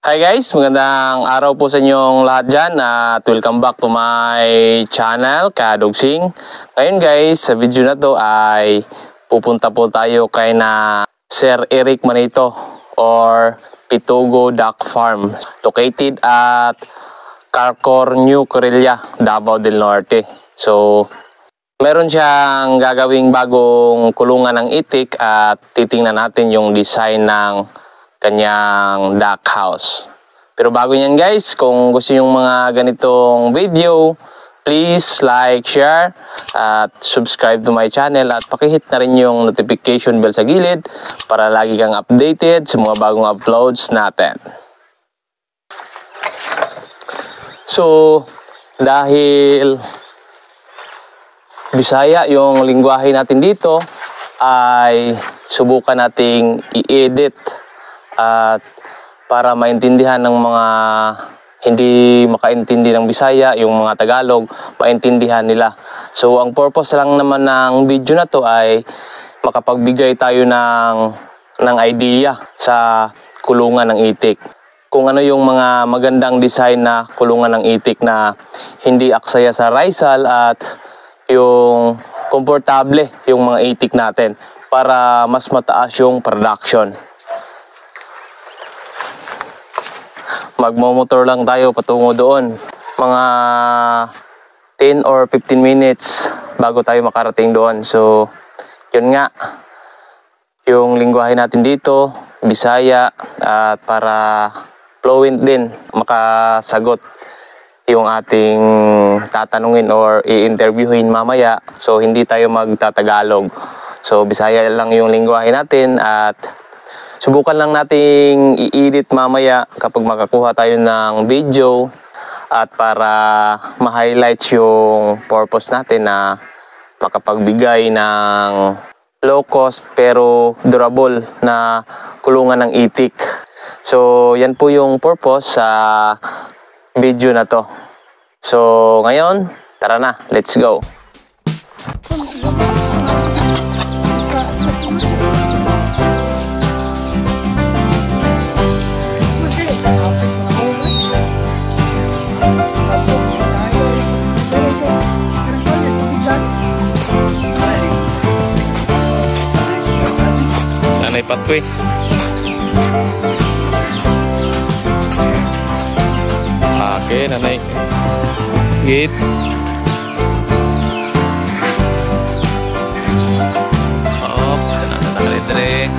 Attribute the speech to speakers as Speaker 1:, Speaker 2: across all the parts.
Speaker 1: Hi guys, magandang araw po sa inyong lahat dyan at welcome back to my channel, Kadugsing. Ngayon guys, sa video na to ay pupunta po tayo kay na Sir Eric Manito or Pitugo Duck Farm located at Carcor, New Corella, Davao del Norte. So, meron siyang gagawing bagong kulungan ng itik at titingnan natin yung design ng kanyang duck house. Pero bago yan guys, kung gusto yung mga ganitong video, please like, share, at subscribe to my channel at pakihit na rin yung notification bell sa gilid para lagi kang updated sa mga bagong uploads natin. So, dahil Bisaya yung lingwahe natin dito, ay subukan nating i-edit at para maintindihan ng mga hindi makaintindi ng Bisaya, yung mga Tagalog, maintindihan nila. So, ang purpose lang naman ng video na to ay makapagbigay tayo ng idea sa kulungan ng itik. Kung ano yung mga magandang design na kulungan ng itik na hindi aksaya sa Rizal at yung komportable yung mga itik natin para mas mataas yung production. Magmomotor lang tayo patungo doon. Mga 10 or 15 minutes bago tayo makarating doon. So, yun nga. Yung lingwahe natin dito, Bisaya, at para fluent din, makasagot yung ating tatanungin or i-interviewin mamaya. So, hindi tayo magtatagalog. So, Bisaya lang yung lingwahe natin at subukan lang nating i-edit mamaya kapag makakuha tayo ng video at para ma-highlight yung purpose natin na makapagbigay ng low cost pero durable na kulungan ng itik. So, yan po yung purpose sa video na to. So, ngayon, tara na, let's go. Nanay Patwe. Okay, nanay. Gate. Oh, dali-dali.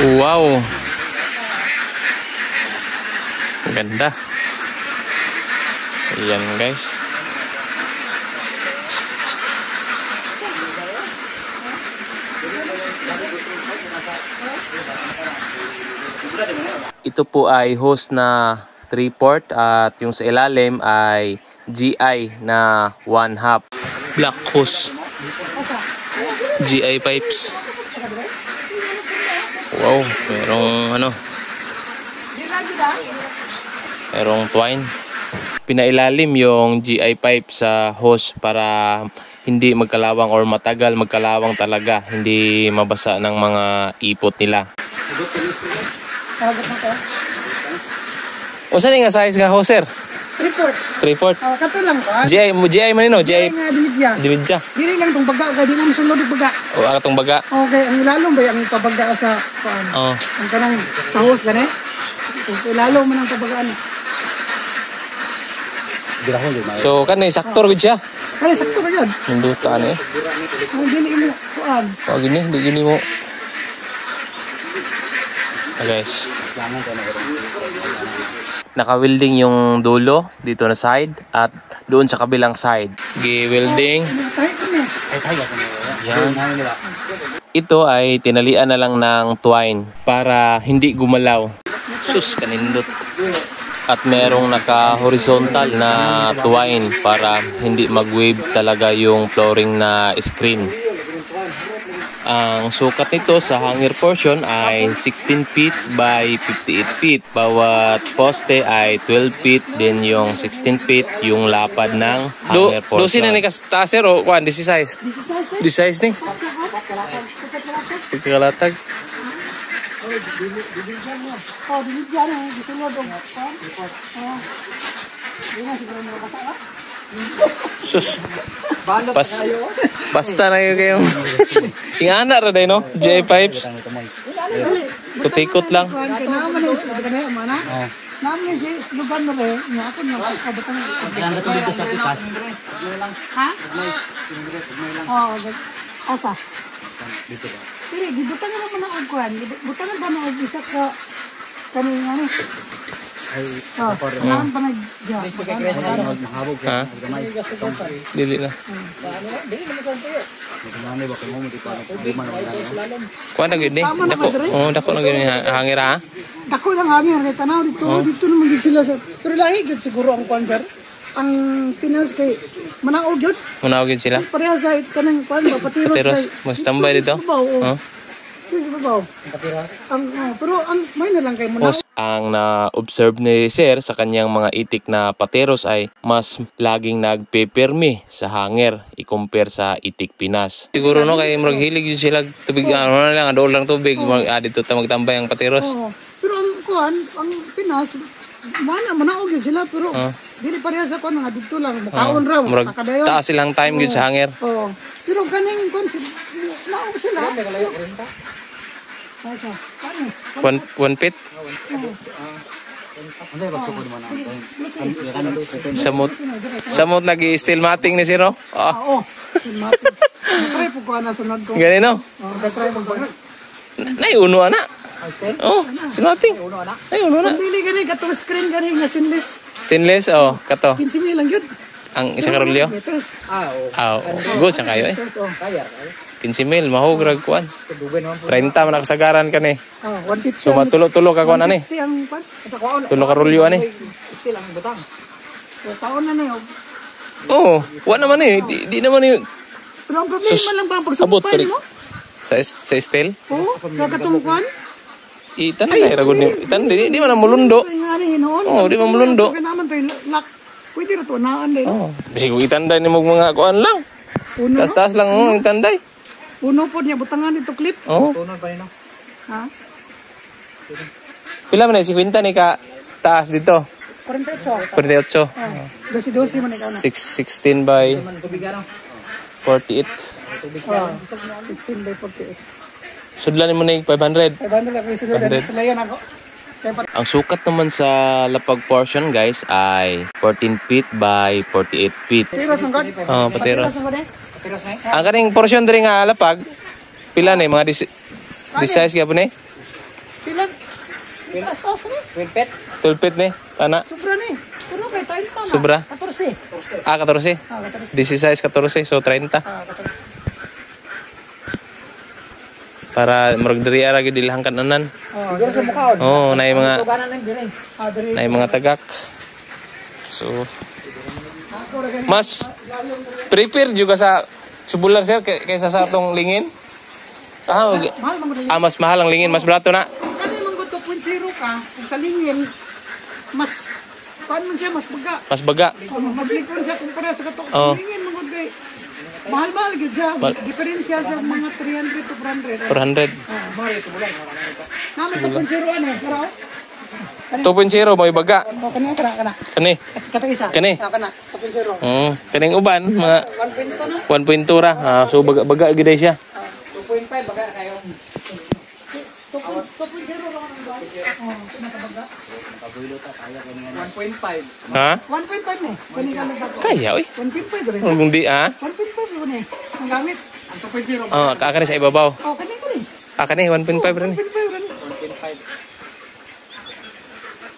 Speaker 1: Wow, ganda. Ayan guys. Ito po ay hose na 3/4 at yung sa ilalim ay GI na 1/2 black hose. GI pipes. Wow, merong twine. Pinailalim yung GI pipe sa hose para hindi magkalawang or matagal magkalawang talaga, hindi mabasa ng mga ipot nila. Unsa ni nga size nga hoser?
Speaker 2: 3/4.
Speaker 1: 3/4.
Speaker 2: Kato lang ka.
Speaker 1: GI man no, GI.
Speaker 2: Nga dimidya.
Speaker 1: Dimidya.
Speaker 2: Dili lang tong baga kay di mo sunod og baga.
Speaker 1: O atong baga.
Speaker 2: Okay, ang lalong ba ang pabaga sa kuan?
Speaker 1: Oh.
Speaker 2: Ang kanang sa hose gani. Okay, lalo man ang pabagaan.
Speaker 1: So kanay saktor gud siya.
Speaker 2: Kaya sakto ra yun.
Speaker 1: Munduta ni.
Speaker 2: Ang dili mo kuan.
Speaker 1: O gini, di gini mo. Guys. Naka-welding yung dulo dito na side at doon sa kabilang side. Gi-welding. Yan. Ito ay tinalian na lang ng twine para hindi gumalaw. Sus, kanindot. At merong naka-horizontal na twine para hindi mag-wave talaga yung flooring na screen. Ang sukat nito sa hanger portion ay 16 feet by 58 feet. Bawat poste ay 12 feet. Then yung 16 feet yung lapad ng hanger portion. Dosi na ni kastaser o kuan, this size? This size ni? Pagkalatag. Sus. Basta na yung kayong ingana ra day no? J pipes. Kutikot lang.
Speaker 2: Naman si luban mo rin, nga ako nga kabutang. Ha? Oo, asa? Dito ba? Pero gibutang na naman ang kuan. Butang na ba na isa ka kaning ano? Oh, naman pa nag-ja.
Speaker 1: Ha? Dili na. Kuha na gini. Dako. Oh, dako na gini hangir ha.
Speaker 2: Dako lang hangir kay tanaw dito. Dito naman gid sila sir. Pero lahi gid siguro ang kuan sir. Ang Pinas kay manaog gyud.
Speaker 1: Manaog gyud sila.
Speaker 2: Pareha sa kanang kuan ba patiros kay.
Speaker 1: Patiros, mag-standby dito.
Speaker 2: Oh. Pero ang may na lang kay manaog.
Speaker 1: Ang na-observe ni Sir sa kanyang mga itik na pateros ay mas laging nagpepermi sa hanger i-compare sa itik Pinas. Siguro no kay murag hilig yun sila tubig ano na lang adol lang tubig dito ta magtambay ang pateros.
Speaker 2: Pero ang kuan ang Pinas manaog yun sila pero dili pareha sa kuan nga dito lang mukaon raw
Speaker 1: nakadayon. Taas silang time gyud sa hanger.
Speaker 2: Pero kaning kuan naog sila.
Speaker 1: One pit? Samot nag-i-steel matting ni Siro?
Speaker 2: Oo. Try po ko na sunod ko.
Speaker 1: Gani no?
Speaker 2: Try po ko.
Speaker 1: Naiuno na. Oh, steel matting. Naiuno na.
Speaker 2: Dili gani katong screen gani nga stainless.
Speaker 1: Stainless oh, kato.
Speaker 2: 15,000 lang yun.
Speaker 1: Ang isa karolyo? Good sa kayo eh. 15,000, mahugrag kuan. 30 man nakasagaran ka ni. So matulo-tulo ka kuan ani. Tulo ka rolyo ani.
Speaker 2: Still ang butang. Taon na niyo.
Speaker 1: Oo, wa naman eh. Di naman eh.
Speaker 2: Pero ang problema lang ba ang
Speaker 1: pagsabot mo? Sa steel?
Speaker 2: Oo, kakatong kuan.
Speaker 1: Itanday ra gud ni. Itanday di man mulundo. Oo, di man mulundo.
Speaker 2: Pwede ra to naan din.
Speaker 1: Oo. Bisig itanday ni mo mga kuan lang. Tas-tas lang mo itanday.
Speaker 2: Puno po niya butangan dito clip.
Speaker 1: Oo.
Speaker 2: Puno pa ino. Ha?
Speaker 1: Pila man 50 ni ka taas dito?
Speaker 2: 48.
Speaker 1: 48.
Speaker 2: 12 man ikaw na.
Speaker 1: 16 by 48.
Speaker 2: 16 by 48.
Speaker 1: Sudlan mo na 500.
Speaker 2: 500 ako isulod. Sulayan ako.
Speaker 1: Ang sukat naman sa lapag portion guys ay 14 feet by 48 feet.
Speaker 2: Patiros ang god?
Speaker 1: Oo, patiros. Ang kaning portion diri nga lapag, pila na mga size gyapon ni?
Speaker 2: Pila? 12 feet?
Speaker 1: 12 feet ni? Tana?
Speaker 2: Sobra ni. Pero kay 30 na.
Speaker 1: Sobra?
Speaker 2: 14.
Speaker 1: 14? 16 14, so 30. Para murag diri ara gyud ilang kananan.
Speaker 2: Siguro sa mukhaon.
Speaker 1: Oh, nay mga tagak. So mas prepare juga sa subular sir kaysa sa atong lingin. Mas mahal ang lingin, mas barato na.
Speaker 2: Kani man gud 2.0 ka, kung sa lingin mas paano man siya mas baga.
Speaker 1: Mas baga.
Speaker 2: Mas likon siya kumpara sa kato. Lingin man gud kay mahal gid siya. Diferensya sa mga 300 to 400.
Speaker 1: 400.
Speaker 2: Mahal ito bulan. Naman 2.0 ano, pero
Speaker 1: 2.0 mo ibaga.
Speaker 2: O, kana.
Speaker 1: Kani.
Speaker 2: Katong isa.
Speaker 1: Kani.
Speaker 2: Kana. 2.0.
Speaker 1: Kaning uban mga
Speaker 2: 1.2 na.
Speaker 1: 1.2 ra. So baga gid siya.
Speaker 2: 2.5 baga kayo. 2.0 lang ang bago. Pinakabaga. 1.5.
Speaker 1: Ha?
Speaker 2: 1.5 ni. Kani gamit ako.
Speaker 1: Kaya oy.
Speaker 2: 1.5 rin.
Speaker 1: Kung di
Speaker 2: 1.5 rin eh. Ang gamit. Ang 2.0.
Speaker 1: kani sa ibabaw.
Speaker 2: Kani ko rin.
Speaker 1: Kani 1.5 rin.
Speaker 2: 1.5 rin.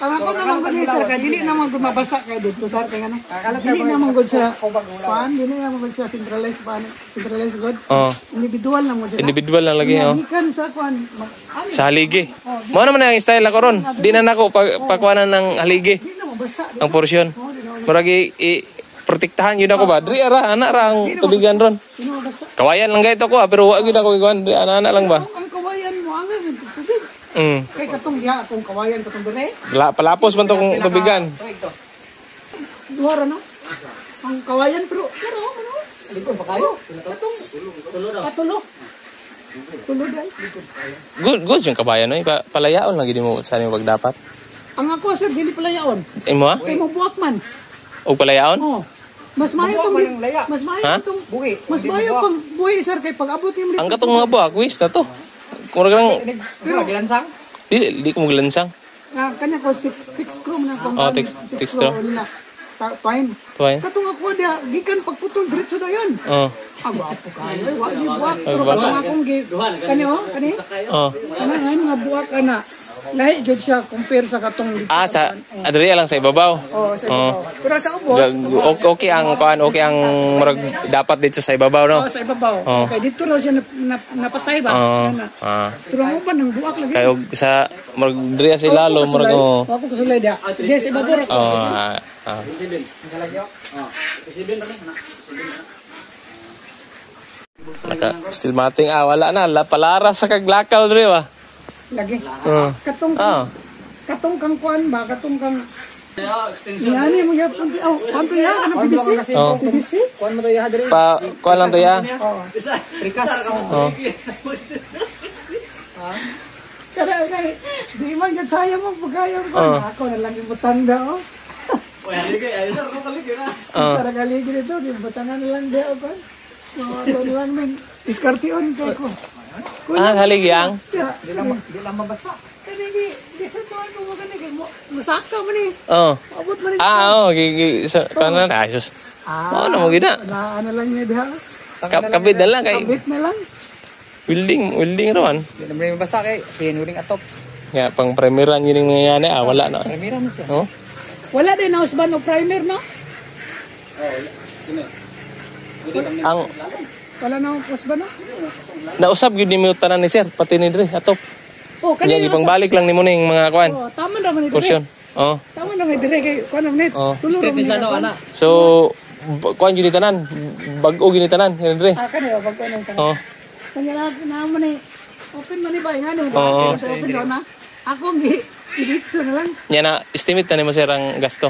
Speaker 2: Ang ako naman gud sir, kay dili naman gud mabasa kay dito sir kay ano. Dili naman gud siya fan, dili naman gud siya centralized fan, centralized gud. Individual naman siya.
Speaker 1: Individual lang lagi oh.
Speaker 2: Gikan sa kwan.
Speaker 1: Sa haligi. Mao naman ang style ako ron. Di na nako pakuanan ng haligi.
Speaker 2: Dili na mabasa.
Speaker 1: Ang porsyon. Murag protektahan yun ako ba? Dri ara ana ra ang tubigan ron.
Speaker 2: Dili na mabasa.
Speaker 1: Kawayan lang gayto ko pero wa gyud ako iguan. Ana lang ba?
Speaker 2: Ang kawayan mo ang tubig. Kay katong diha atong kawayan katong dire.
Speaker 1: Palapos man to kung tubigan.
Speaker 2: Duha ra no. Ang kawayan pero ano? Dito ba kayo? Katong tulo. Tulo dai.
Speaker 1: Good yung kabayan no. Palayaon lang gid mo sa nimo pagdapat.
Speaker 2: Ang ako sir dili palayaon.
Speaker 1: Imo ha?
Speaker 2: Kay mo buwak man.
Speaker 1: Og palayaon?
Speaker 2: Oh. Mas maayo tong mas maayo tong buhi. Mas maayo pang buhi sir kay pag-abot nimo.
Speaker 1: Ang katong mga buwak wis na to. Murag lang
Speaker 2: Pero gilansang?
Speaker 1: di ko maglansang.
Speaker 2: Kanya ko stick screw na kung
Speaker 1: stick screw.
Speaker 2: Fine.
Speaker 1: Fine.
Speaker 2: Katong ako dia gikan pagputol diretso dayon. Apo kayo, wa ni buwak. Pero katong akong kani kani. Kana nga buwak ana. Lahi jud siya compare sa katong dito.
Speaker 1: Sa adri lang sa ibabaw.
Speaker 2: Sa ibabaw. Pero sa ubos,
Speaker 1: okay ang murag dapat dito sa ibabaw no.
Speaker 2: sa ibabaw. Kay dito raw siya napatay ba? Pero mo pa nang buwak lagi.
Speaker 1: Kayo sa murag diri sa ilalo murag
Speaker 2: Ako kusulay dia. Dia sa ibabaw ra.
Speaker 1: Still mating wala na palaras sa kaglakaw diri ba.
Speaker 2: Lagi. Katong kang kuan ba? Katong kang yani mo yapon. Kanto ya ana BBC. BBC.
Speaker 3: Kuan mo to ya diri.
Speaker 1: Kuan lang to ya.
Speaker 3: Rikas.
Speaker 2: Kada di man gid saya mo pagayang ko. Ako na lang ibutang daw.
Speaker 3: Oy, haligi ay sir, mo kaligi na.
Speaker 2: Sa galigid ito, ibutangan lang daw ko. Ako lang men diskartion kay ko.
Speaker 1: Haligyang.
Speaker 3: Di lang mabasa.
Speaker 2: Kani di sa tuwan mo kani mo. Masaka man ni. Abot man
Speaker 1: ni. Kanan asus. Na mo gina.
Speaker 2: Ano lang ni diha.
Speaker 1: Kabit na lang kay.
Speaker 2: Kabit na lang.
Speaker 1: Welding rawan.
Speaker 3: Di na mabasa kay sinuring atop.
Speaker 1: Ya pang primeran yun yung nangyayari wala na.
Speaker 3: Primeran mo siya.
Speaker 2: Wala din na usban o primer no?
Speaker 1: Ang
Speaker 2: wala na usban no?
Speaker 1: nausab gyud nimo tanan ni sir pati ni diri atop.
Speaker 2: Kani
Speaker 1: pang balik lang nimo ning mga kuan.
Speaker 2: Tama naman ito.
Speaker 1: Portion.
Speaker 2: Tama naman dire kay kuan naman
Speaker 1: Tulong
Speaker 3: Status na ana.
Speaker 1: So kuan gyud tanan. Bag-o gyud tanan ni diri.
Speaker 2: Kani bag-o nang tanan. Kanya na man ni open man ni ba ngani. Open daw na. Ako gi iditso na lang.
Speaker 1: Nya na estimate na nimo sir ang gasto.